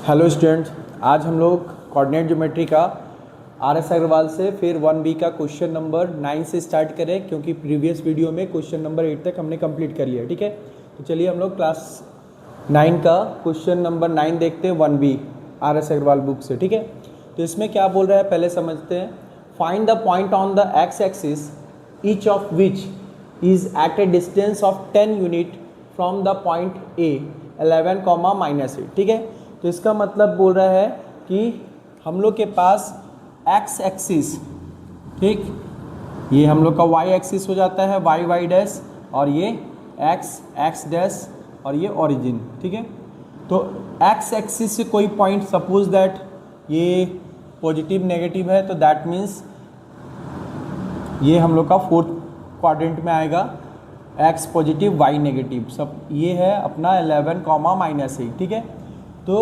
Hello students, आज हम लोग कोऑर्डिनेट ज्योमेट्री का आर.एस. अग्रवाल से फिर 1B का क्वेश्चन नंबर 9 से स्टार्ट करें, क्योंकि प्रीवियस वीडियो में क्वेश्चन नंबर 8 तक हमने कंप्लीट कर लिया। ठीक है, तो चलिए हम लोग क्लास 9 का क्वेश्चन नंबर 9 देखते हैं 1B आर.एस. अग्रवाल बुक से। ठीक है, तो इसमें क्या बोल रहा है पहले समझते हैं। Find the point on the X axis each of which is at a distance of 10 unit from the point A 11, -8। ठीक है, तो इसका मतलब बोल रहा है कि हम लोग के पास एक्स एक्सिस, ठीक, ये हम लोग का वाई एक्सिस हो जाता है, वाई वाई डैश, और ये एक्स एक्स डैश, और ये ओरिजिन। ठीक है, तो एक्स एक्सिस से कोई पॉइंट, सपोज दैट ये पॉजिटिव नेगेटिव है, तो दैट मीन्स ये हम लोग का फोर्थ क्वाड्रेंट में आएगा, एक्स पॉजिटिव वाई नेगेटिव, सब ये है अपना 11, -8। ठीक है, तो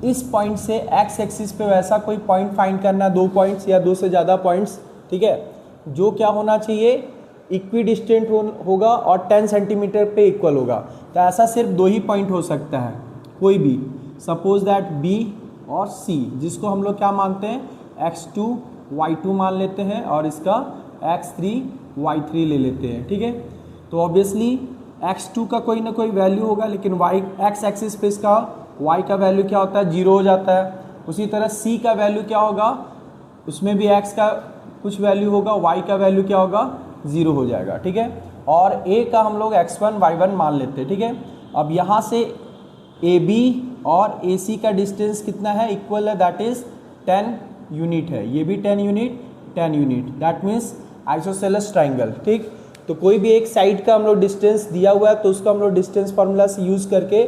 इस पॉइंट से एक्स एक्सिस पे वैसा कोई पॉइंट फाइंड करना, 2 पॉइंट्स या 2 से ज़्यादा पॉइंट्स। ठीक है, जो क्या होना चाहिए, इक्वी डिस्टेंट होगा और 10 सेंटीमीटर पे इक्वल होगा। तो ऐसा सिर्फ 2 ही पॉइंट हो सकता है, कोई भी, सपोज दैट बी और सी, जिसको हम लोग क्या मानते हैं, x2 y2 मान लेते हैं, और इसका x3 y3 ले लेते हैं। ठीक है, तो ऑब्वियसली x2 का कोई ना कोई वैल्यू होगा, लेकिन y एक्स एक्सिस पे इसका y का वैल्यू क्या होता है, 0 हो जाता है। उसी तरह c का वैल्यू क्या होगा, उसमें भी x का कुछ वैल्यू होगा, y का वैल्यू क्या होगा, 0 हो जाएगा। ठीक है, और a का हम लोग x1 y1 मान लेते हैं। ठीक है, अब यहाँ से AB और AC का डिस्टेंस कितना है, इक्वल है, दैट इज 10 यूनिट है, ये भी 10 unit 10 unit, that means isosceles triangle. ठीक, तो कोई भी एक साइड का हम लोग डिस्टेंस दिया हुआ है, तो उसको हम लोग डिस्टेंस फार्मूला से यूज़ करके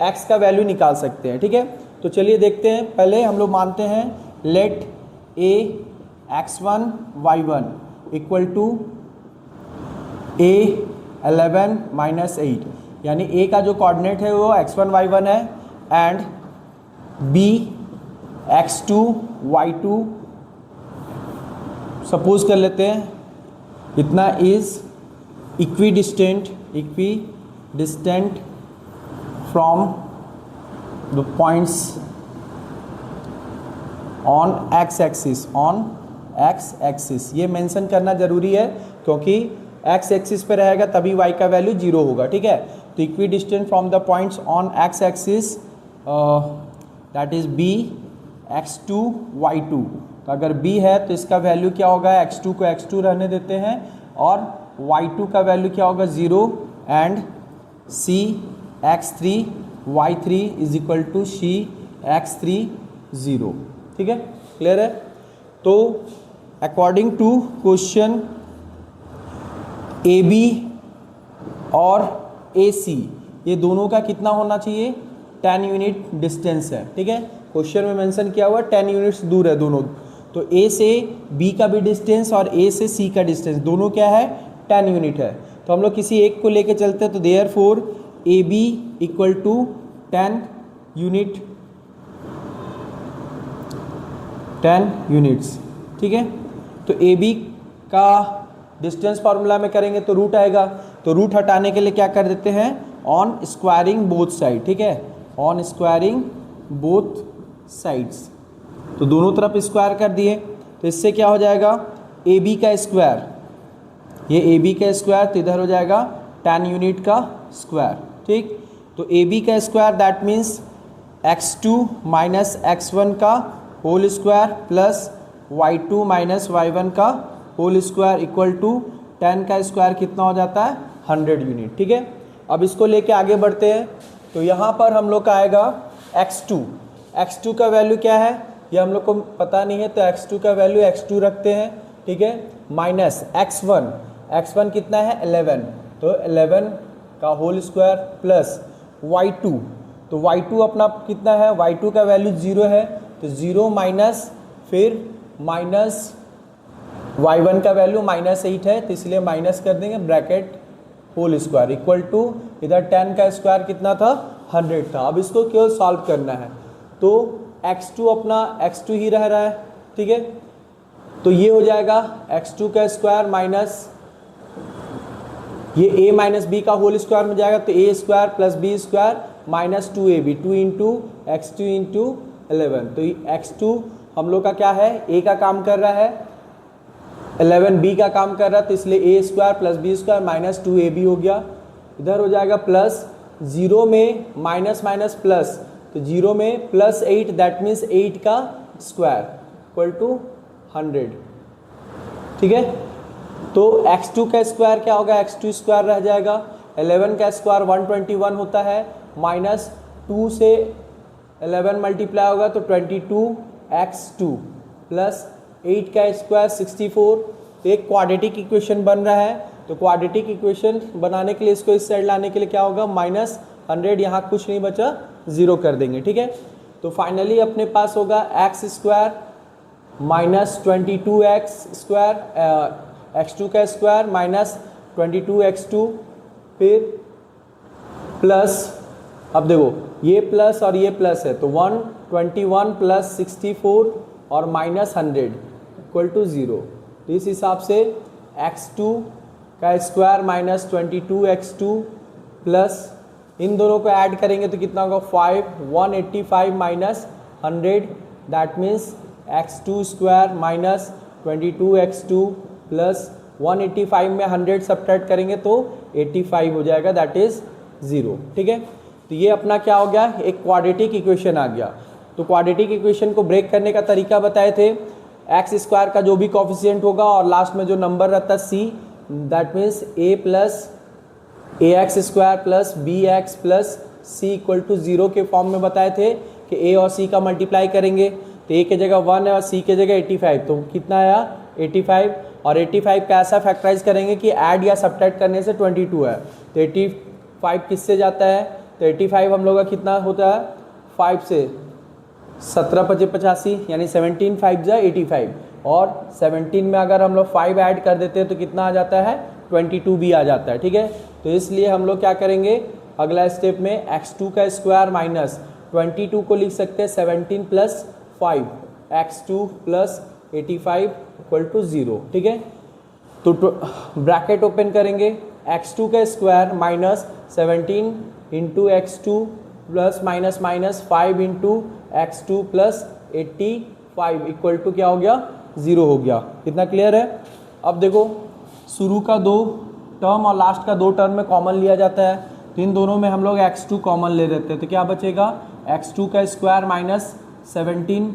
x का वैल्यू निकाल सकते हैं। ठीक है, तो चलिए देखते हैं। पहले हम लोग मानते हैं let a x1 y1 equal to a 11 -8, यानी a का जो कोऑर्डिनेट है वो x1 y1 है, and b x2 y2 suppose कर लेते हैं, इतना is equi distant from the points on x axis। ये मेंशन करना जरूरी है, क्योंकि x एक्सिस पे रहेगा तभी y का वैल्यू 0 होगा। ठीक है, तो equi distant from the points on x axis, that is b x2 y2। तो अगर b है तो इसका वैल्यू क्या होगा, x2 को x2 रहने देते हैं, और y2 का वैल्यू क्या होगा, 0, and c x3 y3 is equal to c x3 0। ठीक है, क्लियर है। तो अकॉर्डिंग टू क्वेश्चन AB और AC, ये दोनों का कितना होना चाहिए, 10 यूनिट डिस्टेंस है। ठीक है, क्वेश्चन में मेंशन किया हुआ 10 यूनिट्स दूर है दोनों, तो A से B का भी डिस्टेंस और A से C का डिस्टेंस दोनों क्या है, 10 यूनिट है। तो हम लोग किसी एक को लेके चलते हैं, तो therefore AB equal to 10 unit 10 units. ठीक है, तो AB का डिस्टेंस फार्मूला में करेंगे तो रूट आएगा, तो रूट हटाने के लिए क्या कर देते हैं, ऑन स्क्वायरिंग बोथ साइड। ठीक है, ऑन स्क्वायरिंग बोथ साइड्स, तो दोनों तरफ स्क्वायर कर दिए, तो इससे क्या हो जाएगा, AB का स्क्वायर, ये AB का स्क्वायर, तो इधर हो जाएगा 10 यूनिट का स्क्वायर। ठीक, तो AB का square that means x2 -x1 का whole square plus y2 -y1 का होल स्क्वायर इक्वल टू 10 का स्क्वायर कितना हो जाता है, 100 यूनिट। ठीक है, अब इसको लेके आगे बढ़ते हैं, तो यहाँ पर हम लोग का आएगा x2 का वैल्यू क्या है, ये हम लोग को पता नहीं है, तो x2 का वैल्यू x2 रखते हैं। ठीक है, माइनस x1 कितना है, 11, तो 11 का होल स्क्वायर प्लस y2, तो y2 अपना कितना है, y2 का वैल्यू 0 है, तो 0 माइनस फिर माइनस y1 का वैल्यू -8 है, तो इसलिए माइनस कर देंगे, bracket whole square equal to, इधर 10 का स्क्वायर कितना था, 100 था। अब इसको केवल सॉल्व करना है, तो x2 अपना x2 ही रह रहा है। ठीक है, तो ये हो जाएगा x2 का स्क्वायर माइनस ये a माइनस बी का होल स्क्वायर में जाएगा तो a square plus B square minus 2ab, 2 into X two into 11। तो x2 हम लोग का क्या है, a का काम कर रहा है, 11 b का काम कर रहा है, तो इसलिए a square plus B square minus 2ab हो गया। इधर हो जाएगा प्लस, 0 में माइनस माइनस प्लस, तो 0 में प्लस 8, दैट मीन्स 8 का स्क्वायर इक्वल टू 100। ठीक है, तो x2 का स्क्वायर क्या होगा, x2 स्क्वायर रह जाएगा, 11 का स्क्वायर 121 होता है, माइनस 2 से 11 मल्टीप्लाई होगा तो 22x2 प्लस 8 का स्क्वायर 64। तो एक क्वाड्रेटिक इक्वेशन बन रहा है। तो क्वाड्रेटिक इक्वेशन बनाने के लिए इसको इस साइड लाने के लिए क्या होगा, माइनस 100, यहाँ कुछ नहीं बचा, 0 कर देंगे। ठीक है, तो फाइनली अपने पास होगा x square minus 22x square, x2 का स्क्वायर माइनस 22x2, फिर प्लस, अब देखो ये प्लस और ये प्लस है, तो 121 प्लस 64 और माइनस 100 इक्वल टू 0। तो इस हिसाब से x2 का स्क्वायर माइनस 22x2 प्लस इन दोनों को ऐड करेंगे तो कितना होगा, 185 minus 100, that means x2 square minus 22x2 plus 185 में 100 सब्ट्रैक्ट करेंगे तो 85 हो जाएगा, दैट इज 0। ठीक है, तो ये अपना क्या हो गया, एक क्वाड्रेटिक इक्वेशन आ गया। तो क्वाड्रेटिक इक्वेशन को ब्रेक करने का तरीका बताए थे, एक्स स्क्वायर का जो भी कॉफिशिएंट होगा और लास्ट में जो नंबर रहता है c, that means a plus ax square plus bx plus c equal to 0 के फॉर्म में बताए थे कि a और c का मल्टीप्लाई करेंगे, तो a के जगह 1 है और c के जगह 85, तो कितना आया 85, और 85 का ऐसा फैक्टराइज करेंगे कि ऐड या सब्ट्रैक्ट करने से 22 है, तो 85 किससे जाता है, तो 85 हम लोग का कितना होता है, 5 से 17 × 85 यानी 17 5 जा 85, और 17 में अगर हम लोग 5 ऐड कर देते हैं तो कितना आ जाता है, 22 भी आ जाता है। ठीक है, तो इसलिए हम लोग क्या करेंगे, अगला स्टेप में x2 का स्क्वायर माइनस 22 को लिख सकते हैं 17 plus 5 x2 plus 85 equal to 0। ठीक है, तो ब्रैकेट ओपन करेंगे, x2 का square minus 17 into x2 plus minus minus 5 into x2 plus 85 equal to क्या हो गया, 0 हो गया। कितना क्लियर है। अब देखो शुरू का 2 टर्म और लास्ट का 2 टर्म में कॉमन लिया जाता है, तो इन दोनों में हम लोग x2 कॉमन ले लेते हैं, तो क्या बचेगा, x2 का स्क्वायर माइनस 17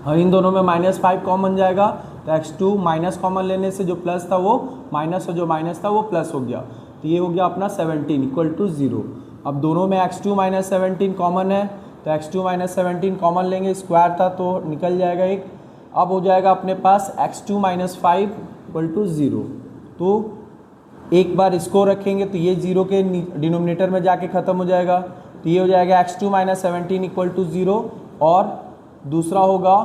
और इन दोनों में माइनस 5 कॉमन जाएगा, तो x2 माइनस कॉमन लेने से जो प्लस था वो माइनस और जो माइनस था वो प्लस हो गया, तो ये हो गया अपना 17 इक्वल टू 0। अब दोनों में x2 माइनस 17 कॉमन है, तो x2 माइनस 17 कॉमन लेंगे, स्क्वायर था तो निकल जाएगा एक। अब हो जाएगा अपने पास x2 माइनस 5 इक्वल टू 0, तो एक बार इसको रखेंगे तो ये 0 के डिनोमिनेटर में जाके ख़त्म हो जाएगा, तो ये हो जाएगा x2 माइनस 17 इक्वल टू 0, और दूसरा होगा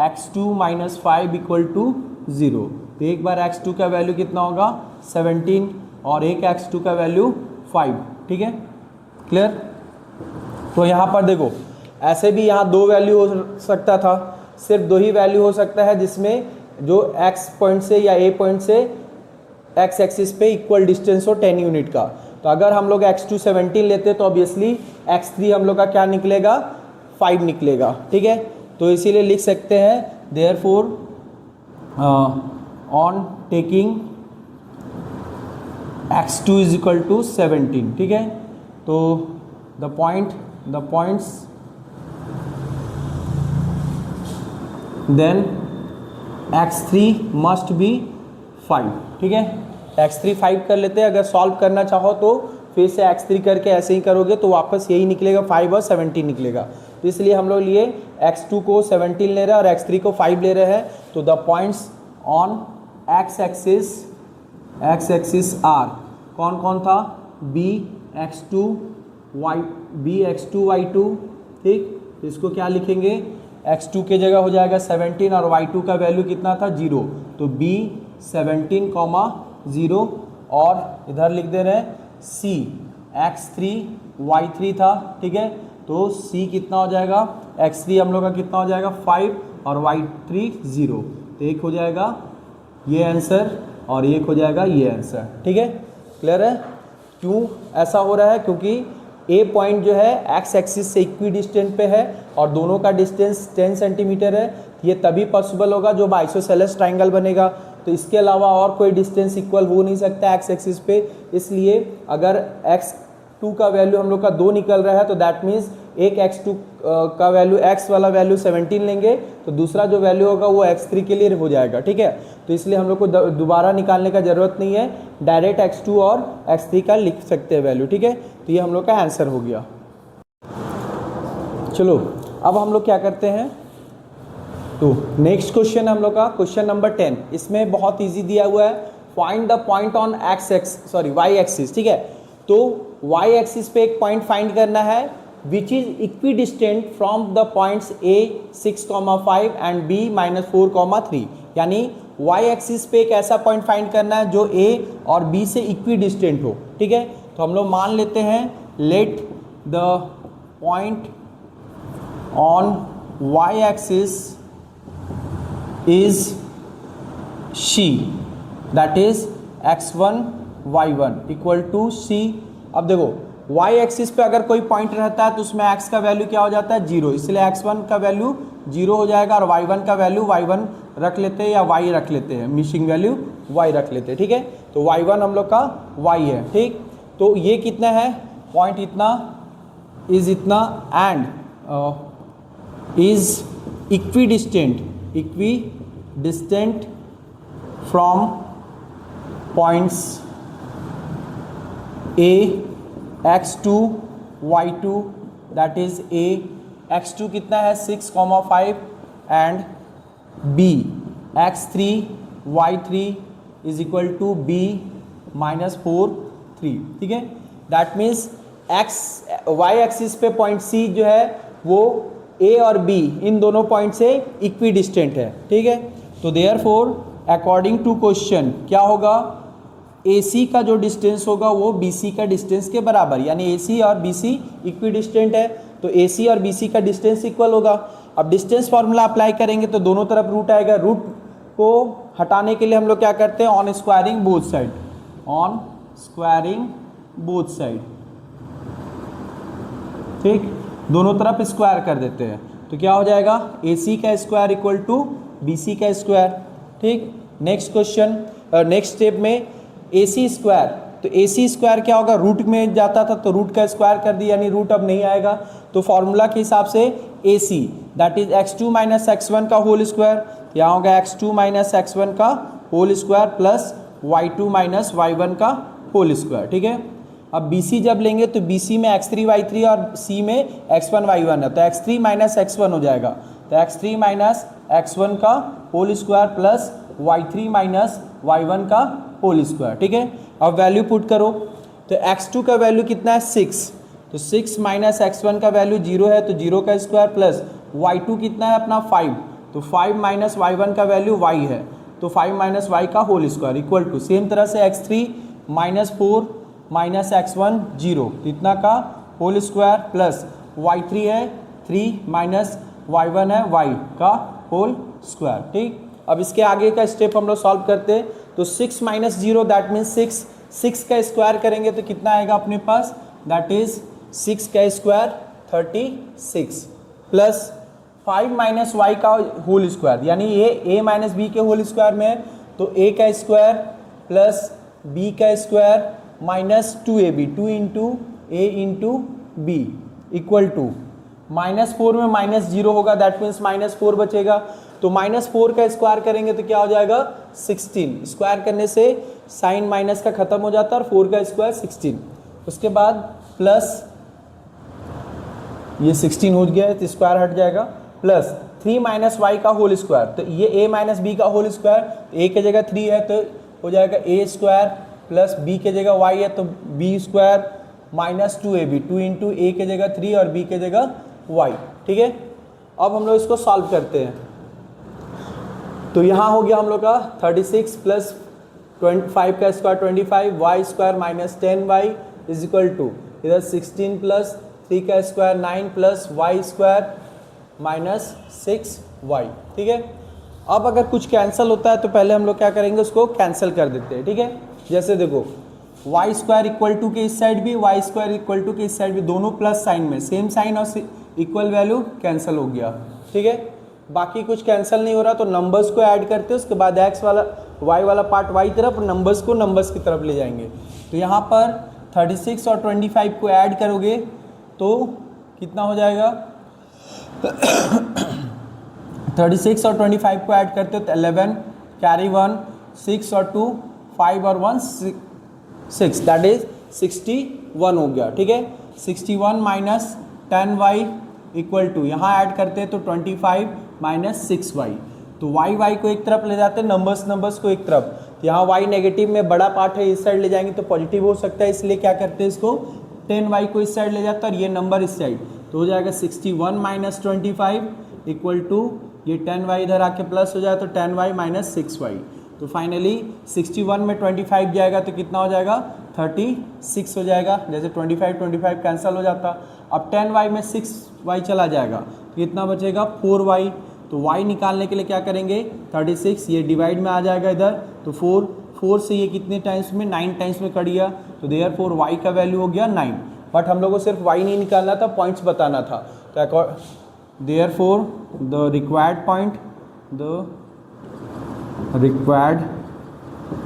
x2 माइनस 5 इक्वल टू 0। तो एक बार x2 का वैल्यू कितना होगा 17 और एक x2 का वैल्यू 5। ठीक है, क्लियर। तो यहाँ पर देखो ऐसे भी यहाँ 2 वैल्यू हो सकता था, सिर्फ 2 ही वैल्यू हो सकता है जिसमें जो x पॉइंट से या a पॉइंट से x एक्सिस पे इक्वल डिस्टेंस हो 10 यूनिट का। तो अगर हम लोग x2 17 लेते तो ऑब्वियसली x3 हम लोग का क्या निकलेगा, 5 निकलेगा। ठीक है, तो इसीलिए लिख सकते हैं therefore on taking x2 is equal to 17। ठीक है, तो the points then x3 must be 5। ठीक है, x3 5 कर लेते हैं। अगर सॉल्व करना चाहो तो फिर से x3 करके ऐसे ही करोगे तो वापस यही निकलेगा, 5 और 17 निकलेगा। तो इसलिए हम लोग लिए x2 को 17 ले रहे हैं और x3 को 5 ले रहे हैं। तो the points on x axis are कौन कौन था, bx2 y2। ठीक, इसको क्या लिखेंगे, x2 के जगह हो जाएगा 17 और y2 का वैल्यू कितना था 0, तो b 17, 0 और इधर लिख दे रहे हैं c x3 y3 था। ठीक है, तो c कितना हो जाएगा, x3 हम लोग का कितना हो जाएगा 5 और y3 0, तो एक हो जाएगा ये आंसर और एक हो जाएगा ये आंसर। ठीक है, क्लियर है। क्यों ऐसा हो रहा है, क्योंकि ए पॉइंट जो है एक्स एक्सिस से इक्वी डिस्टेंट पे है और दोनों का डिस्टेंस 10 सेंटीमीटर है, ये तभी पॉसिबल होगा जब आइसोसेलेस ट्राइंगल बनेगा। तो इसके अलावा और कोई डिस्टेंस इक्वल हो नहीं सकता एक्स एक्सिस पे, इसलिए अगर x2 का वैल्यू हम लोग का 2 निकल रहा है तो दैट मीन्स एक x2 का वैल्यू x वाला वैल्यू 17 लेंगे तो दूसरा जो वैल्यू होगा वो x3 के लिए हो जाएगा, ठीक है। तो इसलिए हम लोग को दोबारा निकालने का ज़रूरत नहीं है, डायरेक्ट x2 और x3 का लिख सकते हैं वैल्यू, ठीक है। तो ये हम लोग का आंसर हो गया। चलो अब हम लोग क्या करते हैं, तो नेक्स्ट क्वेश्चन हम लोग का क्वेश्चन नंबर 10। इसमें बहुत इजी दिया हुआ है, find the point on y axis, ठीक है। तो वाई एक्सिस पे एक पॉइंट फाइंड करना है which is equidistant from the points A 6,5 and B -4,3, यानी वाई एक्सिस पे एक ऐसा पॉइंट फाइंड करना है जो ए और बी से इक्वी डिस्टेंट हो, ठीक है। तो हम लोग मान लेते हैं let the point on y axis is C, that is x1 y1 equal to C। अब देखो y एक्सिस पे अगर कोई पॉइंट रहता है तो उसमें x का वैल्यू क्या हो जाता है 0, इसलिए x1 का वैल्यू 0 हो जाएगा और y1 का वैल्यू y1 रख लेते हैं या y रख लेते हैं, मिसिंग वैल्यू y रख लेते हैं, ठीक है। तो y1 हम लोग का y है, ठीक। तो ये कितना है, पॉइंट इतना इज इतना and is equidistant from points A x2 y2 that is A x2 कितना है 6,5 and B x3 y3 is equal to B -4,3, ठीक है। दैट मीन्स y एक्सिस पे पॉइंट C जो है वो A और B इन दोनों पॉइंट से इक्वी डिस्टेंट है, ठीक है। तो देयरफॉर अकॉर्डिंग टू क्वेश्चन क्या होगा, AC का जो डिस्टेंस होगा वो BC का डिस्टेंस के बराबर, यानी AC और BC इक्वी डिस्टेंट है तो AC और BC का डिस्टेंस इक्वल होगा। अब डिस्टेंस फार्मूला अप्लाई करेंगे तो दोनों तरफ रूट आएगा, रूट को हटाने के लिए हम लोग क्या करते हैं, ऑन स्क्वायरिंग बोथ साइड, ठीक, दोनों तरफ स्क्वायर कर देते हैं तो क्या हो जाएगा AC का स्क्वायर इक्वल टू BC का स्क्वायर, ठीक। नेक्स्ट क्वेश्चन नेक्स्ट स्टेप में AC स्क्वायर, तो AC स्क्वायर क्या होगा, रूट में जाता था तो रूट का स्क्वायर कर दिया, यानी रूट अब नहीं आएगा। तो फॉर्मूला के हिसाब से AC that is x2 - x1 का होल स्क्वायर, यहाँ होगा x2 - x1 का whole square plus y2 - y1 का होल स्क्वायर, ठीक है। अब BC जब लेंगे तो BC में x3 y3 और C में x1 y1 है तो x3 - x1 हो जाएगा, तो x3 - x1 का whole square plus y3 - y1 का होल स्क्वायर, ठीक है। अब वैल्यू पुट करो तो x2 का वैल्यू कितना है 6, तो 6 - x1 का वैल्यू 0 है तो 0 का स्क्वायर प्लस y2 कितना है अपना 5, तो 5 - y1 का वैल्यू y है तो 5 - y का whole square equal to same तरह से x3 - 4 - x1 0 इतना का होल स्क्वायर प्लस y3 है 3 - y1 है y का होल स्क्वायर, ठीक। अब इसके आगे का स्टेप हम लोग सॉल्व करते हैं तो 6 - 0 दैट मीन्स 6 का स्क्वायर करेंगे तो कितना आएगा अपने पास, दैट इज 6 का स्क्वायर 36 प्लस 5 - y का होल स्क्वायर, यानी ये a - b के होल स्क्वायर में है तो a का स्क्वायर प्लस b का square -2ab 2 into a into b equal to -4 में -0 होगा दैट मीन्स -4 बचेगा, तो -4 का स्क्वायर करेंगे तो क्या हो जाएगा 16, स्क्वायर करने से साइन माइनस का खत्म हो जाता है और 4 का स्क्वायर 16, उसके बाद प्लस ये 16 हो गया है तो स्क्वायर हट जाएगा प्लस 3 - y का होल स्क्वायर, तो ये a - b का होल स्क्वायर, a की जगह 3 है तो हो जाएगा a स्क्वायर प्लस b की जगह y है तो b square -2ab 2 into a की जगह 3 और b की जगह y, ठीक है। अब हम लोग इसको सॉल्व करते हैं तो यहाँ हो गया हम लोग का 36 प्लस 25 का square 25 y square -10y is equal to इधर 16 प्लस 3 का square 9 plus y square -6y, ठीक है। अब अगर कुछ कैंसिल होता है तो पहले हम लोग क्या करेंगे उसको कैंसिल कर देते हैं, ठीक है। जैसे देखो वाई स्क्वायर इक्वल टू के इस साइड भी, वाई स्क्वायर इक्वल टू के इस साइड भी, दोनों प्लस साइन में, सेम साइन और इक्वल वैल्यू कैंसिल हो गया, ठीक है। बाकी कुछ कैंसिल नहीं हो रहा, तो नंबर्स को ऐड करते हैं, उसके बाद एक्स वाला वाई वाला पार्ट वाई तरफ और नंबर्स को नंबर्स की तरफ ले जाएंगे। तो यहाँ पर 36 और 25 को ऐड करोगे तो कितना हो जाएगा 36 और 25 को ऐड करते हो तो 11 कैरी 1 6 और 2 5 और 1 6 दैट इज 61 हो गया, ठीक है। 61 माइनस 10y इक्वल टू यहाँ ऐड करते हैं तो 25 माइनस 6y, तो y को एक तरफ ले जाते हैं, नंबर्स को एक तरफ, तो यहाँ y नेगेटिव में बड़ा पार्ट है, इस साइड ले जाएंगे तो पॉजिटिव हो सकता है, इसलिए क्या करते हैं इसको 10y को इस साइड ले जाता है और ये नंबर इस साइड, तो हो जाएगा 61 माइनस 25 इक्वल टू ये 10y इधर आके प्लस हो जाए तो 10y माइनस 6y, तो फाइनली 61 में 25 जाएगा तो कितना हो जाएगा 36 हो जाएगा, जैसे 25 कैंसिल हो जाता। अब 10y में 6y चला जाएगा तो कितना बचेगा 4y, तो y निकालने के लिए क्या करेंगे 36 ये डिवाइड में आ जाएगा इधर, तो 4 से ये कितने टाइम्स में 9 टाइम्स में कट गया, तो देयरफॉर y का वैल्यू हो गया 9। बट हम लोग को सिर्फ y नहीं निकालना था, पॉइंट्स बताना था, तो therefore the required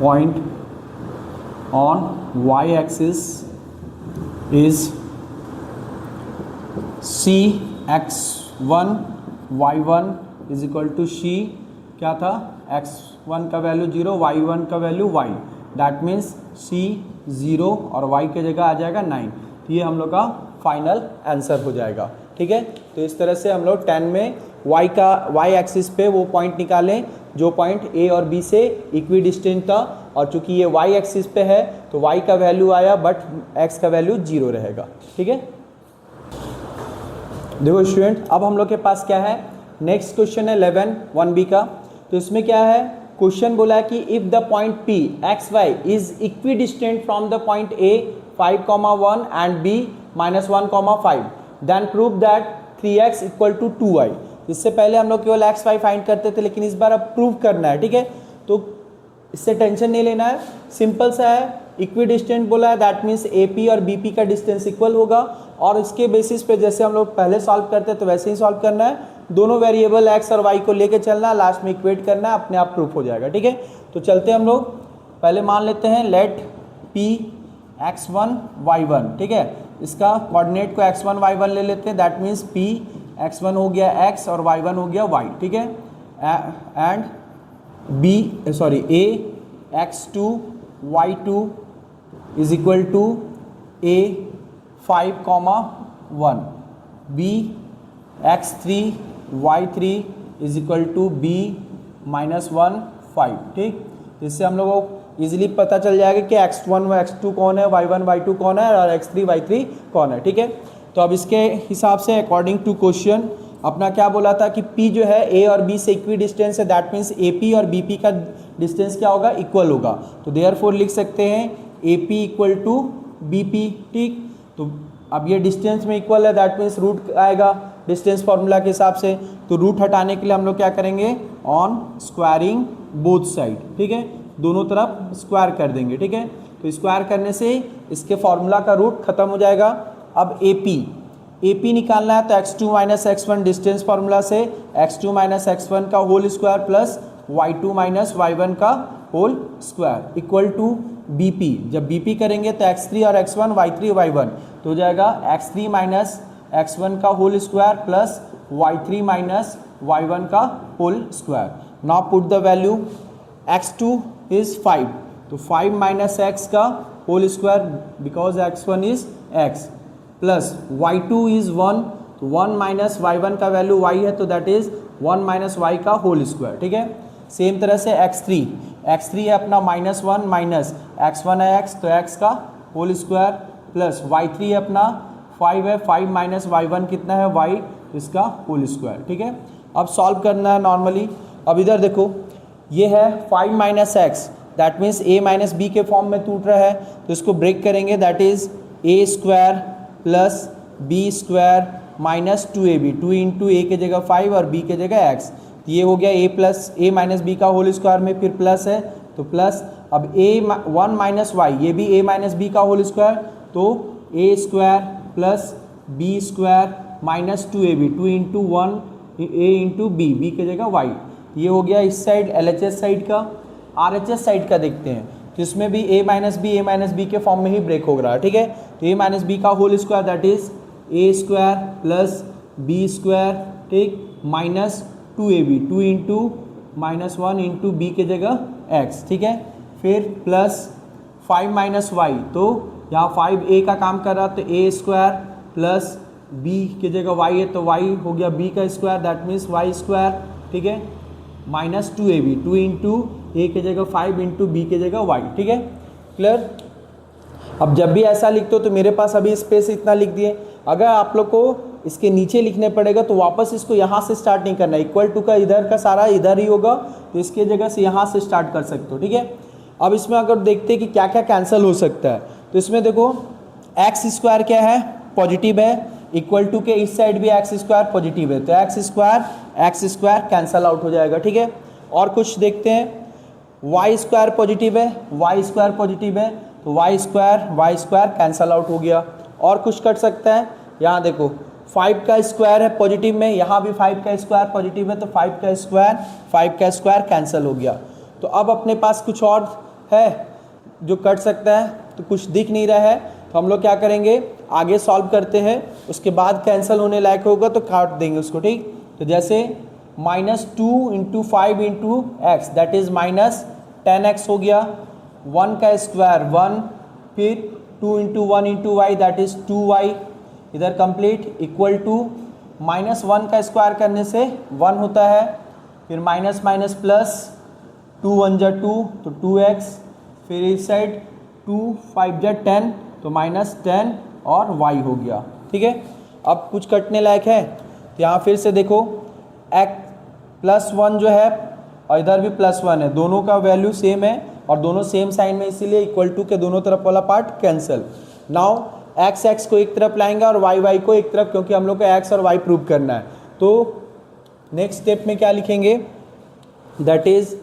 point on y axis is c x1 y1 is equal to c क्या था x1 का वैल्यू 0 y1 का value y, that means c 0 और y के जगह आ जाएगा 9, तो ये हम लोग का फाइनल आंसर हो जाएगा, ठीक है। तो इस तरह से हम लोग 10 में y एक्सिस पे वो पॉइंट निकालें जो पॉइंट a और b से इक्वी डिस्टेंट था, और चूंकि ये y एक्सिस पे है तो y का वैल्यू आया बट x का वैल्यू 0 रहेगा, ठीक है। देखो स्टूडेंट, अब हम लोग के पास क्या है, नेक्स्ट क्वेश्चन है 11 1b का। तो इसमें क्या है, क्वेश्चन बोला है कि if the point p x y is equidistant from the point a 5,1 and b -1,5 then prove that 3x equal to 2y। इससे पहले हम लोग केवल एक्स वाई फाइंड करते थे, लेकिन इस बार अब प्रूव करना है, ठीक है। तो इससे टेंशन नहीं लेना है, सिंपल सा है, इक्वी डिस्टेंट बोला है, दैट मीन्स AP और BP का डिस्टेंस इक्वल होगा, और इसके बेसिस पे जैसे हम लोग पहले सॉल्व करते हैं तो वैसे ही सॉल्व करना है, दोनों वेरिएबल x और y को लेके चलना है, लास्ट में इक्वेट करना है, अपने आप प्रूफ हो जाएगा, ठीक है। तो चलते हैं हम लोग, पहले मान लेते हैं लेट p x1 y1, ठीक है। इसका कोऑर्डिनेट को x1 y1 ले लेते हैं, दैट मीन्स p x1 हो गया x और y1 हो गया y, ठीक है। And a x2 y2 is equal to a 5,1 b x3 y3 is equal to b -1,5, ठीक। इससे हम लोगों को इजीली पता चल जाएगा कि x1 व x2 कौन है, y1 y2 कौन है और x3 y3 कौन है, ठीक है। तो अब इसके हिसाब से अकॉर्डिंग टू क्वेश्चन अपना क्या बोला था कि p जो है a और b से इक्वी डिस्टेंस है, दैट मीन्स AP और BP का डिस्टेंस क्या होगा, इक्वल होगा, तो देयरफॉर लिख सकते हैं AP इक्वल टू BP, ठीक। तो अब ये डिस्टेंस में इक्वल है, दैट मीन्स रूट आएगा डिस्टेंस फार्मूला के हिसाब से, तो रूट हटाने के लिए हम लोग क्या करेंगे, ऑन स्क्वायरिंग बोथ साइड, ठीक है, दोनों तरफ स्क्वायर कर देंगे, ठीक है। तो स्क्वायर करने से इसके फार्मूला का रूट खत्म हो जाएगा। अब AP निकालना है, तो x2 minus x1 distance formula से x2 माइनस x1 का whole square plus y2 minus y1 का whole square equal to BP। जब BP करेंगे तो x3 और x1 y3 y1, तो हो जाएगा x3 माइनस x1 का whole square plus y3 minus y1 का whole square. Now put the value, x2 is 5, तो 5 माइनस x का whole square because x1 is x, plus y2 is 1, तो 1 minus y1 का value y है, तो that is 1 minus y का whole square, ठीक है। सेम तरह से x3 है अपना -1 माइनस x1 है x, तो x का होल स्क्वायर प्लस y3 है अपना 5 है, 5 माइनस y1 कितना है y, इसका होल स्क्वायर, ठीक है। अब सॉल्व करना है नॉर्मली। अब इधर देखो, ये है 5 minus x, that means a minus b के फॉर्म में टूट रहा है, तो इसको ब्रेक करेंगे, that is a square plus b square minus 2ab, 2 into a के जगह 5 और b के जगह x, तो ये हो गया a plus a minus B का होल स्क्वायर में फिर प्लस है, तो प्लस अब a1 माइनस वाई, ये भी a माइनस बी का होल स्क्वायर, तो a square plus B square minus 2ab, 2 into 1 a into b, b की जगह y। ये हो गया इस साइड LHS साइड का। RHS साइड का देखते हैं, तो इसमें भी a माइनस बी के फॉर्म में ही ब्रेक हो रहा है, ठीक है। तो a माइनस बी का whole square that is a square plus B square, ठीक, minus 2ab, 2 into minus 1 into b की जगह x, ठीक है। फिर प्लस 5 माइनस वाई, तो यहाँ 5a का काम कर रहा, तो a स्क्वायर प्लस b की जगह y है, तो y हो गया b का square that means y square, ठीक है, माइनस 2ab, 2 इंटू a की जगह 5 इंटू b की जगह y, ठीक है, क्लियर। अब जब भी ऐसा लिखते हो तो मेरे पास अभी स्पेस इतना लिख दिए, अगर आप लोग को इसके नीचे लिखने पड़ेगा तो वापस इसको यहाँ से स्टार्ट नहीं करना, इक्वल टू का इधर का सारा इधर ही होगा, तो इसके जगह से यहाँ से स्टार्ट कर सकते हो, ठीक है। अब इसमें अगर देखते हैं कि क्या क्या कैंसिल हो सकता है, तो इसमें देखो एक्स स्क्वायर क्या है, पॉजिटिव है, इक्वल टू के इस साइड भी एक्स स्क्वायर पॉजिटिव है, तो एक्स स्क्वायर कैंसल आउट हो जाएगा, ठीक है। और कुछ देखते हैं, वाई स्क्वायर पॉजिटिव है, वाई स्क्वायर पॉजिटिव है, तो वाई स्क्वायर कैंसल आउट हो गया। और कुछ कर सकता है, यहाँ देखो 5 का स्क्वायर है पॉजिटिव में, यहाँ भी 5 का स्क्वायर पॉजिटिव है, तो 5 का स्क्वायर कैंसिल हो गया। तो अब अपने पास कुछ और है जो कट सकता है, तो कुछ दिख नहीं रहा है, तो हम लोग क्या करेंगे, आगे सॉल्व करते हैं, उसके बाद कैंसिल होने लायक होगा तो काट देंगे उसको, ठीक। तो जैसे minus 2 into 5 into x that is minus 10x हो गया, 1 का स्क्वायर 1, फिर 2 into 1 into y that is 2y, इधर कंप्लीट, इक्वल टू माइनस 1 का स्क्वायर करने से 1 होता है, फिर माइनस माइनस प्लस 2 1 जा 2 तो 2x, फिर इस साइड 2 5 जा 10 तो माइनस 10 और y हो गया, ठीक है। अब कुछ कटने लायक है, तो यहाँ फिर से देखो x प्लस 1 जो है और इधर भी प्लस 1 है, दोनों का वैल्यू सेम है और दोनों सेम साइन में, इसीलिए इक्वल टू के दोनों तरफ वाला पार्ट कैंसिल। नाउ x को एक तरफ लाएंगे और y को एक तरफ, क्योंकि हम लोग को x और y प्रूव करना है। तो नेक्स्ट स्टेप में क्या लिखेंगे, दैट इज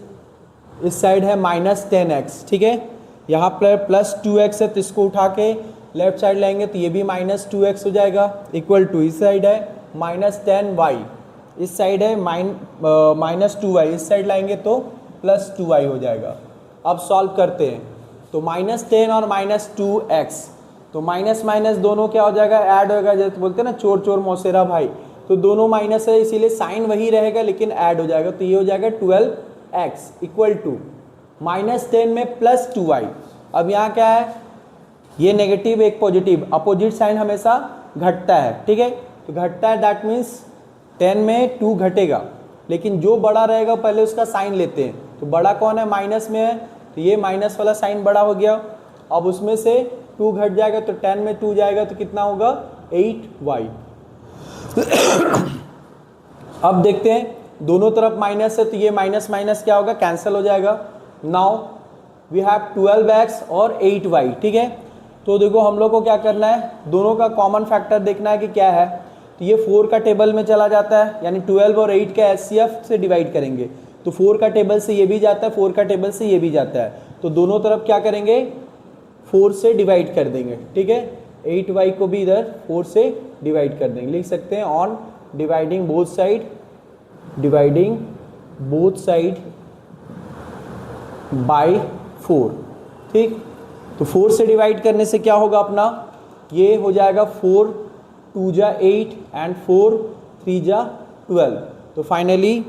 इस साइड है माइनस 10x, ठीक है, यहाँ पर प्लस 2x है, तो इसको उठा के लेफ्ट साइड लाएंगे तो ये भी माइनस 2x हो जाएगा, इक्वल टू इस साइड है माइनस 10y, इस साइड है माइनस 2y, इस साइड लाएंगे तो प्लस 2y हो जाएगा। अब सॉल्व करते हैं, तो माइनस 10 और माइनस 2x, तो माइनस माइनस दोनों क्या हो जाएगा, ऐड होगा, जैसे बोलते हैं ना चोर चोर मौसेरा भाई, तो दोनों माइनस है इसीलिए साइन वही रहेगा लेकिन ऐड हो जाएगा, तो ये हो जाएगा 12x इक्वल टू माइनस 10 में प्लस 2y। अब यहाँ क्या है, ये नेगेटिव एक पॉजिटिव, अपोजिट साइन हमेशा घटता है, ठीक है, तो घटता है दैट मीन्स 10 में 2 घटेगा, लेकिन जो बड़ा रहेगा पहले उसका साइन लेते हैं, तो बड़ा कौन है, माइनस में है, तो ये माइनस वाला साइन बड़ा हो गया। अब उसमें से 2 घट जाएगा तो 10 में 2 जाएगा तो कितना होगा, 8y। अब देखते हैं, दोनों तरफ माइनस है तो ये माइनस माइनस क्या होगा, कैंसिल हो जाएगा। नाउ वी हैव 12x और 8y, ठीक है। तो देखो हम लोग को क्या करना है, दोनों का कॉमन फैक्टर देखना है कि क्या है, तो ये 4 का टेबल में चला जाता है, यानी 12 और 8 का HCF से डिवाइड करेंगे, तो 4 का टेबल से ये भी जाता है, 4 का टेबल से ये भी जाता है, तो दोनों तरफ क्या करेंगे, 4 से डिवाइड कर देंगे, ठीक है। 8y को भी इधर 4 से डिवाइड कर देंगे, लिख सकते हैं on dividing both side by 4, ठीक। तो 4 से डिवाइड करने से क्या होगा अपना, ये हो जाएगा 4 2 जा 8 एंड 4 3 जा 12, तो फाइनली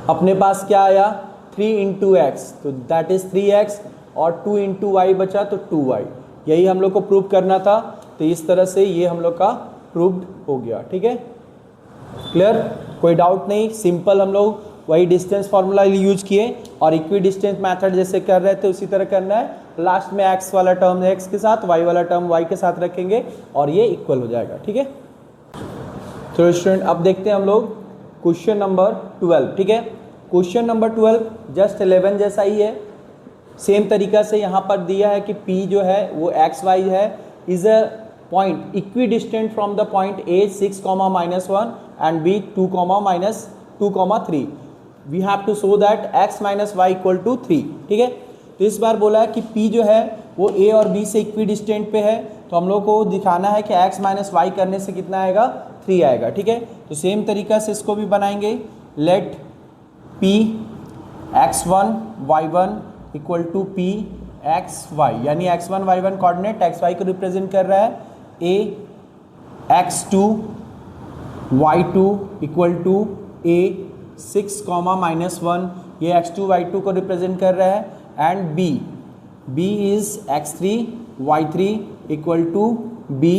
अपने पास क्या आया, 3 इंटू एक्स, तो दैट इज 3x, और 2 इंटू वाई बचा तो 2y, यही हम लोग को प्रूव करना था। तो इस तरह से ये हम लोग का प्रूव्ड हो गया, ठीक है, क्लियर, कोई डाउट नहीं, सिंपल हम लोग वही डिस्टेंस फार्मूला यूज किए और इक्वी डिस्टेंस मेथड जैसे कर रहे थे उसी तरह करना है, लास्ट में x वाला टर्म x के साथ, y वाला टर्म y के साथ रखेंगे और ये इक्वल हो जाएगा, ठीक है। तो स्टूडेंट अब देखते हैं हम लोग क्वेश्चन नंबर 12, ठीक है। क्वेश्चन नंबर 12 जस्ट 11 जैसा ही है, सेम तरीका से यहाँ पर दिया है कि P जो है वो XY है, is a point equidistant from the point A 6, -1 and B 2, -2, 3। We have to show that x minus y equal to 3, ठीक है। तो इस बार बोला है कि p जो है वो a और b से इक्वी डिस्टेंट पे है, तो हम लोग को दिखाना है कि x माइनस वाई करने से कितना आएगा, 3 आएगा, ठीक है। तो सेम तरीका से इसको भी बनाएंगे। Let p x1 y1 equal to p xy, यानी x1 y1 कोऑर्डिनेट xy को रिप्रेजेंट कर रहा है, a x2 y2 equal to a 6 -1, ये x2 y2 को रिप्रेजेंट कर रहा है, and b is x3 y3 equal to b,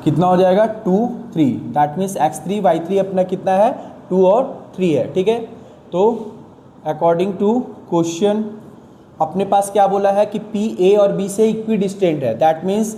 कितना हो जाएगा 2 3, दैट मीन्स x3 y3 अपना कितना है 2 और 3 है, ठीक है। तो अकॉर्डिंग टू क्वेश्चन अपने पास क्या बोला है कि पी ए और बी से इक्वी डिस्टेंट है, that means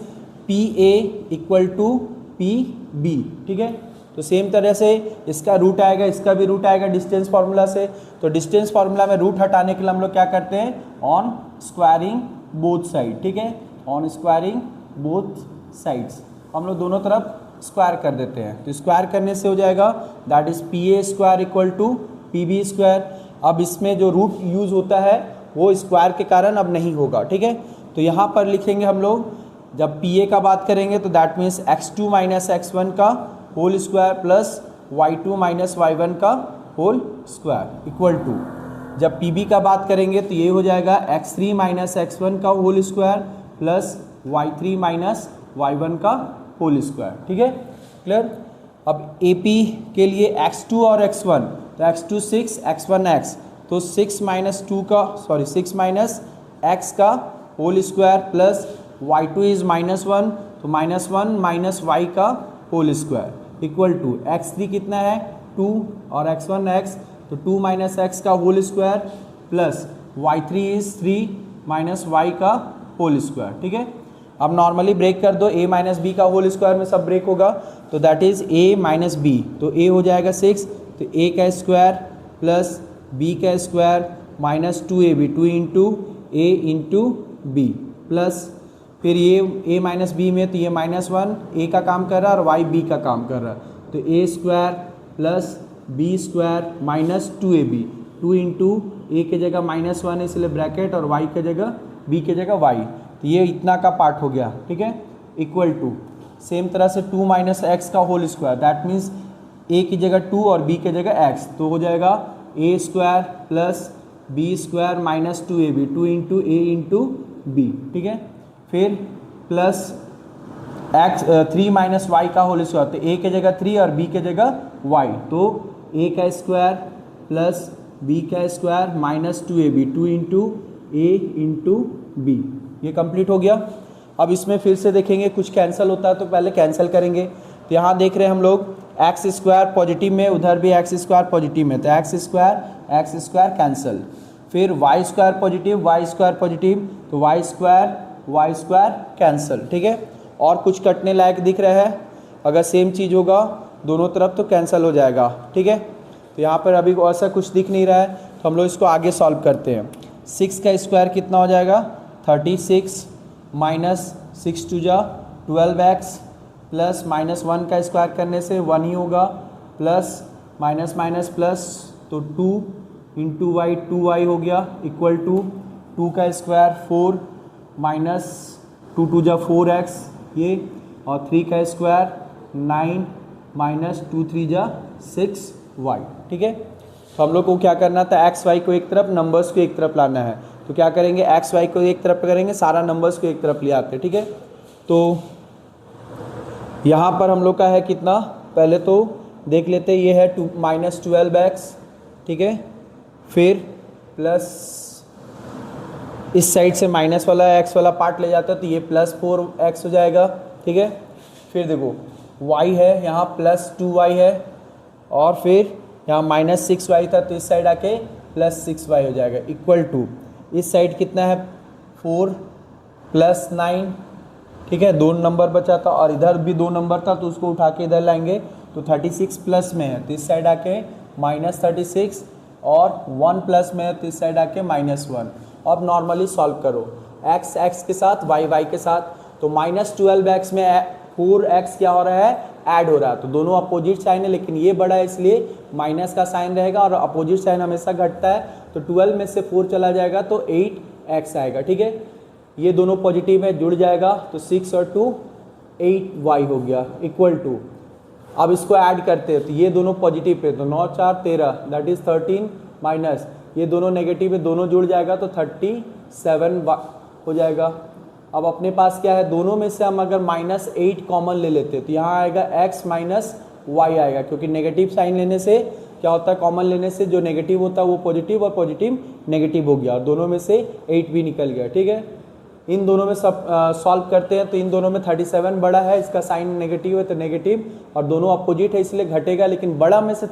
P A equal to P B, ठीक है। तो सेम तरह से इसका रूट आएगा, इसका भी रूट आएगा डिस्टेंस फार्मूला से। तो डिस्टेंस फार्मूला में रूट हटाने के लिए हम लोग क्या करते हैं, ऑन स्क्वायरिंग बोथ साइड, ठीक है, ऑन स्क्वायरिंग बोथ साइड्स, हम लोग दोनों तरफ स्क्वायर कर देते हैं। तो स्क्वायर करने से हो जाएगा that is P A square equal to P B square. अब इसमें जो रूट यूज होता है वो स्क्वायर के कारण अब नहीं होगा, ठीक है। तो यहाँ पर लिखेंगे हम लोग, जब पी ए का बात करेंगे तो that means x2 minus x1 का whole square plus y2 minus y1 का होल स्क्वायर इक्वल टू, जब पी बी का बात करेंगे तो ये हो जाएगा x3 माइनस x1 का whole square plus y3 minus y1 का होल स्क्वायर, ठीक है, क्लियर। अब ए पी के लिए x2 और x1, तो x2 6 x1 x, तो 6 माइनस 2 का 6 माइनस x का whole square plus y2 is -1, तो -1 माइनस y का whole square equal to x3 कितना है 2 और x1 x, तो 2 माइनस x का whole square plus y3 is 3 minus y का होल स्क्वायर, ठीक है। अब नॉर्मली ब्रेक कर दो, a माइनस बी का होल स्क्वायर में सब ब्रेक होगा, तो that is a minus b, तो a हो जाएगा 6, तो a का स्क्वायर प्लस b का square minus 2ab, 2 into a into b plus फिर ये a माइनस बी में, तो ये -1 a का काम कर रहा है और y b का काम कर रहा है, तो a square plus b square minus 2ab, 2 into a की जगह -1 इसलिए ब्रैकेट और y की जगह b की जगह y, तो ये इतना का पार्ट हो गया, ठीक है, इक्वल टू सेम तरह से 2 माइनस एक्स का whole square, that means a की जगह 2 और b की जगह x, तो हो जाएगा a square plus b square minus 2ab, 2 into a into b, ठीक है। फिर प्लस x 3 माइनस वाई का होल स्क्वायर, तो a की जगह 3 और b की जगह y, तो a का स्क्वायर प्लस b का square minus 2ab, 2 into a into b, ये कंप्लीट हो गया। अब इसमें फिर से देखेंगे कुछ कैंसिल होता है तो पहले कैंसिल करेंगे। तो यहाँ देख रहे हैं हम लोग एक्स स्क्वायर पॉजिटिव में, उधर भी एक्स स्क्वायर पॉजिटिव में, तो एक्स स्क्वायर कैंसिल, फिर वाई स्क्वायर पॉजिटिव, तो वाई स्क्वायर कैंसिल, ठीक है। और कुछ कटने लायक दिख रहा है, अगर सेम चीज़ होगा दोनों तरफ तो कैंसिल हो जाएगा, ठीक है। तो यहाँ पर अभी ऐसा कुछ दिख नहीं रहा है, तो हम लोग इसको आगे सॉल्व करते हैं। 6 का स्क्वायर कितना हो जाएगा 36 माइनस 6 टू जा 12x प्लस -1 का स्क्वायर करने से 1 ही होगा, प्लस माइनस माइनस प्लस, तो 2 इंटू वाई 2y हो गया इक्वल टू 2 का स्क्वायर 4 माइनस 2 टू जा 4x ये, और 3 का स्क्वायर 9 माइनस 2 3 जा 6y, ठीक है। तो हम लोग को क्या करना था, एक्स वाई को एक तरफ, नंबर्स को एक तरफ लाना है। तो क्या करेंगे, एक्स वाई को एक तरफ करेंगे, सारा नंबर्स को एक तरफ ले आते हैं, ठीक है। तो यहाँ पर हम लोग का है कितना, पहले तो देख लेते हैं, ये है -12x, ठीक है, फिर प्लस इस साइड से माइनस वाला x वाला पार्ट ले जाता है तो ये +4x हो जाएगा, ठीक है। फिर देखो y है यहाँ +2y है, और फिर यहाँ -6y था तो इस साइड आके +6y हो जाएगा इक्वल टू, इस साइड कितना है 4 + 9, ठीक है, 2 नंबर बचा था और इधर भी 2 नंबर था तो उसको उठा के इधर लाएंगे तो 36 प्लस में है तो इस साइड आके -36, और 1 प्लस में है तो इस साइड आके -1। अब नॉर्मली सॉल्व करो, x के साथ y के साथ, तो -12x में 4x क्या हो रहा है ऐड हो रहा है, तो दोनों अपोजिट साइन है, लेकिन ये बड़ा है इसलिए माइनस का साइन रहेगा और अपोजिट साइन हमेशा घटता है, तो 12 में से 4 चला जाएगा तो 8x आएगा। ठीक है, ये दोनों पॉजिटिव है, जुड़ जाएगा, तो 6 और 2 8y हो गया इक्वल टू, अब इसको ऐड करते हैं तो ये दोनों पॉजिटिव पे, तो 9 4 13 दैट इज 13 माइनस ये दोनों नेगेटिव है, दोनों जुड़ जाएगा तो 37 हो जाएगा। अब अपने पास क्या है, दोनों में से हम अगर -8 कॉमन ले लेते हैं तो यहाँ आएगा x माइनस वाई आएगा, क्योंकि नेगेटिव साइन लेने से क्या होता है, कॉमन लेने से जो नेगेटिव होता है वो पॉजिटिव और पॉजिटिव नेगेटिव हो गया, और दोनों में से 8 भी निकल गया। ठीक है, इन दोनों में सब सॉल्व करते हैं तो इन दोनों में 37 बड़ा है, इसका साइन नेगेटिव है तो नेगेटिव, और दोनों अपोजिट है इसलिए घटेगा, लेकिन बड़ा में से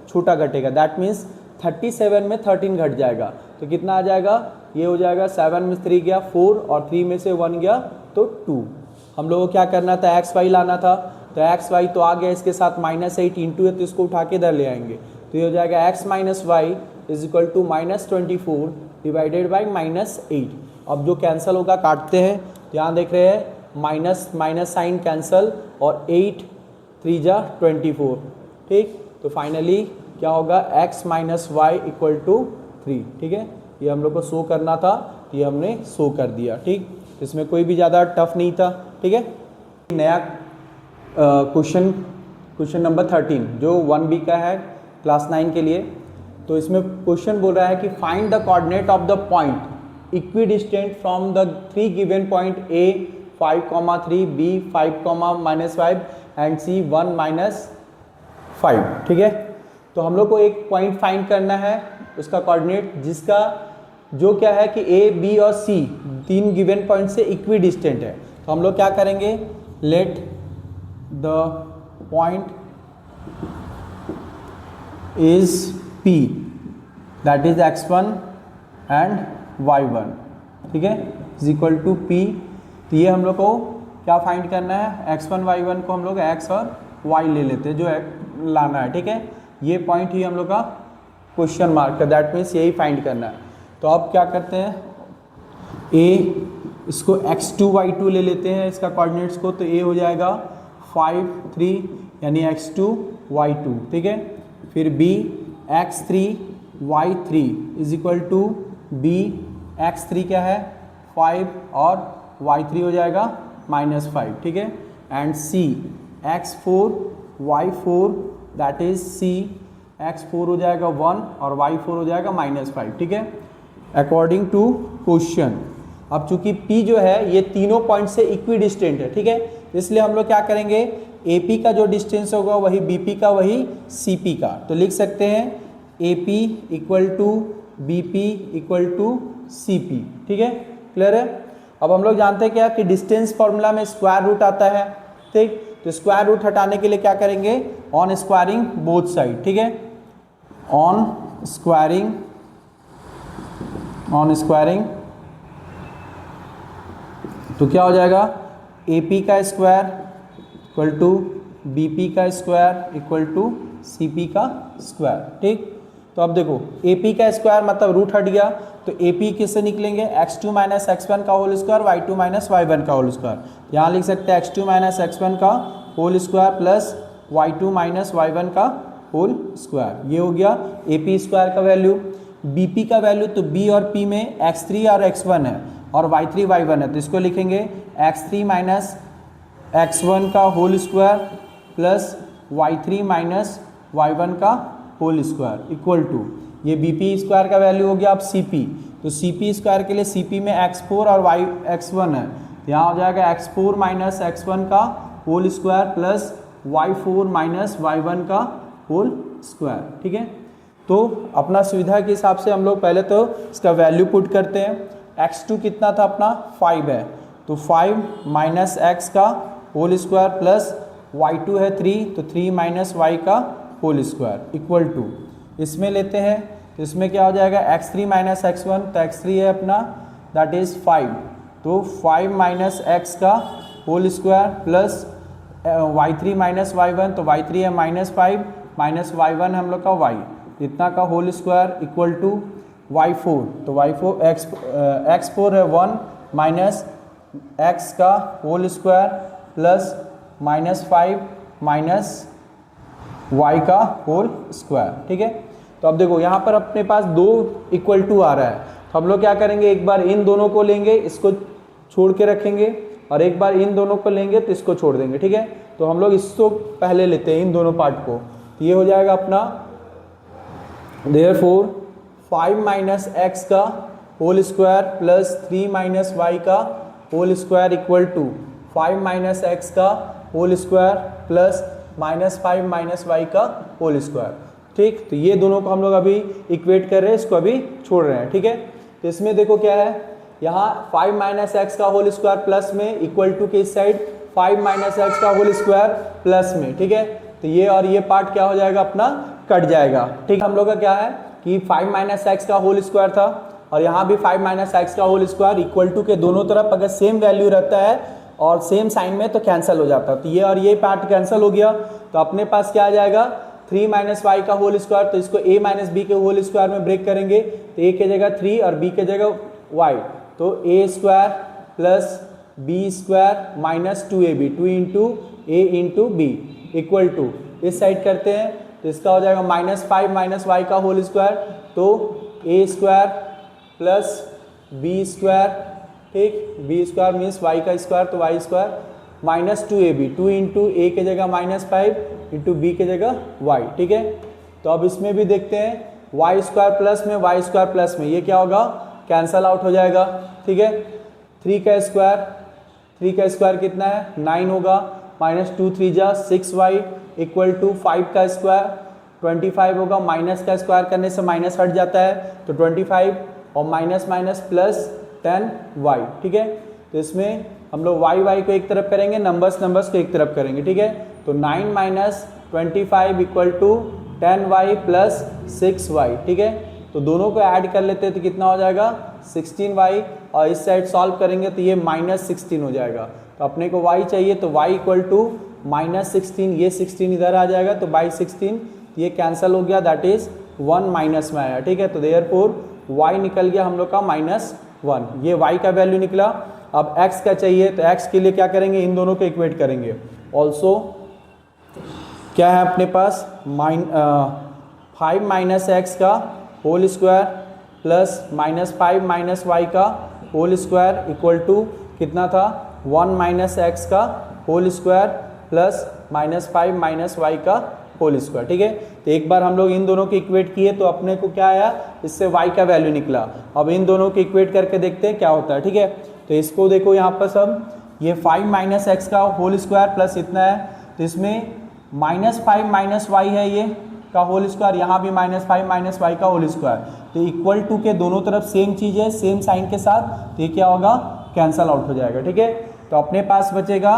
छोटा घटेगा, दैट मीन्स 37 में 13 घट जाएगा, तो कितना आ जाएगा, ये हो जाएगा 7 में 3 गया 4 और 3 में से 1 गया तो 2। हम लोगों को क्या करना था, एक्स वाई लाना था, तो एक्स वाई तो आ गया, इसके साथ -8 इंटू है तो इसको उठा के इधर ले आएंगे, तो ये हो जाएगा x minus y is equal to -24 divided by -8। अब जो कैंसिल होगा काटते हैं, तो यहाँ देख रहे हैं माइनस माइनस साइन कैंसल और 8 3 जा 24। ठीक, तो फाइनली क्या होगा, x minus y equal to 3। ठीक है, ये हम लोग को शो करना था, तो ये हमने शो कर दिया। ठीक, इसमें कोई भी ज़्यादा टफ नहीं था। ठीक है, नया क्वेश्चन नंबर 13 जो 1B का है क्लास 9 के लिए, तो इसमें क्वेश्चन बोल रहा है कि find the coordinate of the point equidistant from the 3 given point A 5,3, B 5,-5 and C 1-5। ठीक है, तो हम लोग को एक पॉइंट फाइंड करना है, उसका कोऑर्डिनेट जिसका जो क्या है कि A, B और C 3 गिवन पॉइंट से इक्विडिस्टेंट है। तो हम लोग क्या करेंगे, late the point is P that is x1 and y1। ठीक है, इज इक्वल टू P। तो ये हम लोग को क्या फाइंड करना है, x1 y1 को हम लोग x और y ले लेते हैं जो लाना है। ठीक है, ये पॉइंट ही हम लोग का क्वेश्चन मार्क है, दैट मीन्स यही फाइंड करना है। तो अब क्या करते हैं, A इसको x2 y2 ले लेते हैं इसका कोऑर्डिनेट्स को, तो A हो जाएगा 5 3 यानी x2 y2। ठीक है, फिर B x3 y3 is equal to B x3 क्या है 5 और y3 हो जाएगा -5। ठीक है, and C x4 y4 that is C x4 हो जाएगा 1 और y4 हो जाएगा -5। ठीक है, अकॉर्डिंग टू क्वेश्चन। अब चूंकि P जो है ये तीनों पॉइंट से इक्विडिस्टेंट है, ठीक है, इसलिए हम लोग क्या करेंगे, AP का जो डिस्टेंस होगा वही BP का वही CP का, तो लिख सकते हैं AP equal to BP equal to CP। ठीक है, क्लियर है। अब हम लोग जानते हैं क्या कि डिस्टेंस फॉर्मूला में स्क्वायर रूट आता है। ठीक, तो स्क्वायर रूट हटाने के लिए क्या करेंगे, ऑन स्क्वायरिंग बोथ साइड। ठीक है, ऑन स्क्वायरिंग तो क्या हो जाएगा, AP का स्क्वायर इक्वल टू BP का स्क्वायर इक्वल टू CP का स्क्वायर। ठीक, तो अब देखो AP का स्क्वायर मतलब रूट हट गया, तो AP किससे निकलेंगे, x2 माइनस x1 का whole square y2 minus y1 का होल स्क्वायर। यहाँ लिख सकते हैं x2 माइनस x1 का whole square plus y2 minus y1 का होल स्क्वायर। ये हो गया AP स्क्वायर का वैल्यू। BP का वैल्यू तो B और P में x3 और x1 है और y3 y1 है, तो इसको लिखेंगे x3 माइनस x1 का whole square plus y3 minus y1 का होल स्क्वायर इक्वल टू, ये BP स्क्वायर का वैल्यू हो गया। अब CP, तो CP स्क्वायर के लिए CP में x4 और x1 है, यहाँ हो जाएगा x4 माइनस x1 का whole square plus y4 minus y1 का होल स्क्वायर। ठीक है, तो अपना सुविधा के हिसाब से हम लोग पहले तो इसका वैल्यू पुट करते हैं। x2 कितना था अपना 5 है, तो 5 माइनस x का होल स्क्वायर प्लस y2 है 3, तो 3 माइनस y का होल स्क्वायर इक्वल टू, इसमें लेते हैं तो इसमें क्या हो जाएगा x3 माइनस x1, तो x3 है अपना दैट इज़ 5, तो 5 माइनस x का whole square plus y3 minus y1, तो y3 है -5 माइनस y1 हम लोग का y, इतना का whole square equal to y4, तो y4 x4 है 1 माइनस x का whole square plus -5 minus y का होल स्क्वायर, ठीक है। तो अब देखो यहाँ पर अपने पास 2 इक्वल टू आ रहा है, तो हम लोग क्या करेंगे, एक बार इन दोनों को लेंगे, इसको छोड़ के रखेंगे, और एक बार इन दोनों को लेंगे तो इसको छोड़ देंगे, ठीक है। तो हम लोग इसको पहले लेते हैं, इन दोनों पार्ट को, तो ये हो जाएगा अपना देयरफॉर 5 माइनस एक्स का whole square plus 3 minus y का whole square equal to 5 minus x का whole square plus -5 minus y का होल स्क्वायर, ठीक। तो ये दोनों को हम लोग अभी इक्वेट कर रहे हैं, इसको अभी छोड़ रहे हैं, ठीक है। तो इसमें देखो क्या है, यहाँ 5 माइनस एक्स का होल स्क्वायर प्लस में इक्वल टू के इस साइड 5 माइनस एक्स का होल स्क्वायर प्लस में, ठीक है। तो ये और ये पार्ट क्या हो जाएगा, अपना कट जाएगा, ठीक। हम लोग का क्या है कि 5 माइनस एक्स का होल स्क्वायर था, और यहाँ भी 5 माइनस एक्स का होल स्क्वायर इक्वल टू के दोनों तरफ अगर सेम वैल्यू रहता है और सेम साइन में तो कैंसिल हो जाता है। तो ये और ये पार्ट कैंसिल हो गया, तो अपने पास क्या आ जाएगा 3 माइनस वाई का होल स्क्वायर, तो इसको a माइनस बी के होल स्क्वायर में ब्रेक करेंगे, तो a की जगह 3 और b की जगह y, तो a square plus b square minus 2ab, 2 into a into b equal to इस साइड करते हैं, तो इसका हो जाएगा -5 माइनस वाई का होल स्क्वायर, तो a square plus b square, ठीक, b स्क्वायर मीन्स y का स्क्वायर, तो y square minus 2ab, 2 into a की जगह -5 इंटू बी की जगह y, ठीक है। तो अब इसमें भी देखते हैं y स्क्वायर प्लस में y स्क्वायर प्लस में ये क्या होगा, कैंसल आउट हो जाएगा, ठीक है। 3 का स्क्वायर कितना है 9 होगा, -2 3 जा 6y इक्वल टू 5 का स्क्वायर 25 होगा, माइनस का स्क्वायर करने से माइनस हट जाता है, तो 25 और माइनस माइनस प्लस 10y, ठीक है। तो इसमें हम लोग y को एक तरफ करेंगे, नंबर्स को एक तरफ करेंगे, ठीक है। तो 9 minus 25 equal to 10y plus 6y, ठीक है। तो दोनों को ऐड कर लेते हैं तो कितना हो जाएगा 16y, और इस साइड सॉल्व करेंगे तो ये -16 हो जाएगा। तो अपने को y चाहिए, तो y इक्वल टू -16, ये 16 इधर आ जाएगा, तो बाई 16 ये कैंसिल हो गया, दैट इज 1 माइनस में आया, ठीक है। तो देयरफॉर y निकल गया हम लोग का -1, ये y का वैल्यू निकला। अब x का चाहिए, तो x के लिए क्या करेंगे, इन दोनों को इक्वेट करेंगे। ऑल्सो क्या है अपने पास 5 माइनस एक्स का whole square plus -5 minus y का होल स्क्वायर इक्वल टू कितना था 1 माइनस एक्स का whole square plus -5 minus y का होल स्क्वायर, ठीक है। तो एक बार हम लोग इन दोनों को इक्वेट किए तो अपने को क्या आया, इससे y का वैल्यू निकला। अब इन दोनों को इक्वेट करके देखते हैं क्या होता है, ठीक है। तो इसको देखो यहाँ पर सब, ये 5 माइनस एक्स का होल स्क्वायर प्लस इतना है, तो इसमें -5 माइनस वाई है ये का होल स्क्वायर, यहाँ भी -5 माइनस वाई का होल स्क्वायर, तो इक्वल टू के दोनों तरफ सेम चीज़ है, सेम साइन के साथ, तो ये क्या होगा, कैंसल आउट हो जाएगा, ठीक है। तो अपने पास बचेगा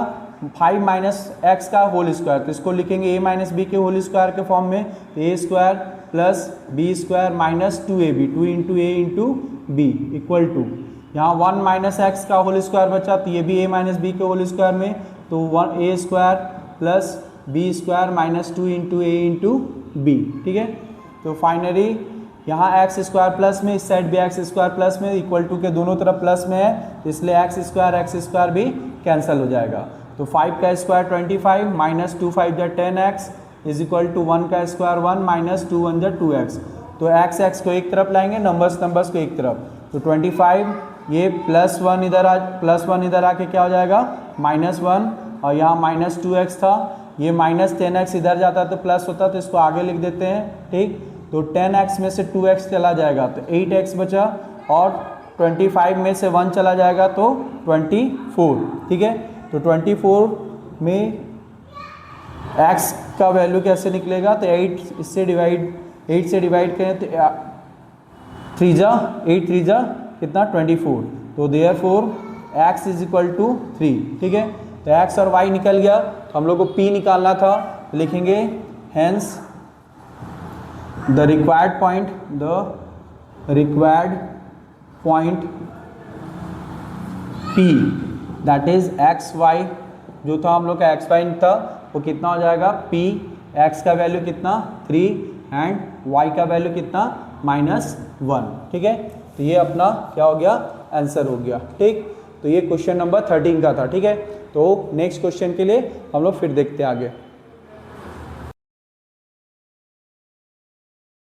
5 माइनस एक्स का होल स्क्वायर, तो इसको लिखेंगे a माइनस बी के होल स्क्वायर के फॉर्म में, a square plus B square minus 2ab, 2 into a into b equal to, यहाँ 1 माइनस एक्स का होल स्क्वायर बचा, तो ये भी a माइनस बी के होल स्क्वायर में, तो 1a square plus B square minus 2 into a into b, ठीक है। तो फाइनली यहाँ एक्स स्क्वायर प्लस में, इस साइड भी एक्स स्क्वायर प्लस में, इक्वल टू के दोनों तरफ प्लस में है, तो इसलिए एक्स स्क्वायर भी कैंसिल हो जाएगा। तो 5 का स्क्वायर 25 माइनस 2 5 जा 10x इज इक्वल टू 1 का स्क्वायर 1 माइनस 2 1 जा 2x, तो x को एक तरफ लाएंगे, नंबर्स को एक तरफ, तो 25 ये +1 इधर आके क्या हो जाएगा -1, और यहाँ -2x था, ये -10x इधर जाता तो प्लस होता, तो इसको आगे लिख देते हैं, ठीक। तो 10x में से 2x चला जाएगा तो 8x बचा, और 25 में से 1 चला जाएगा तो 24, ठीक है। तो 24 में x का वैल्यू कैसे निकलेगा, तो 8 से डिवाइड करें तो 8 3 जा कितना 24, तो therefore x is equal to 3, ठीक है। तो x और y निकल गया, तो हम लोग को p निकालना था, तो लिखेंगे hence the required point p that is x y, जो था हम लोग का एक्स वाई था वो कितना हो जाएगा p, x का वैल्यू कितना 3 एंड y का वैल्यू कितना -1, ठीक है। तो ये अपना क्या हो गया, आंसर हो गया, ठीक। तो ये क्वेश्चन नंबर 13 का था, ठीक है। तो नेक्स्ट क्वेश्चन के लिए हम लोग फिर देखते हैं आगे।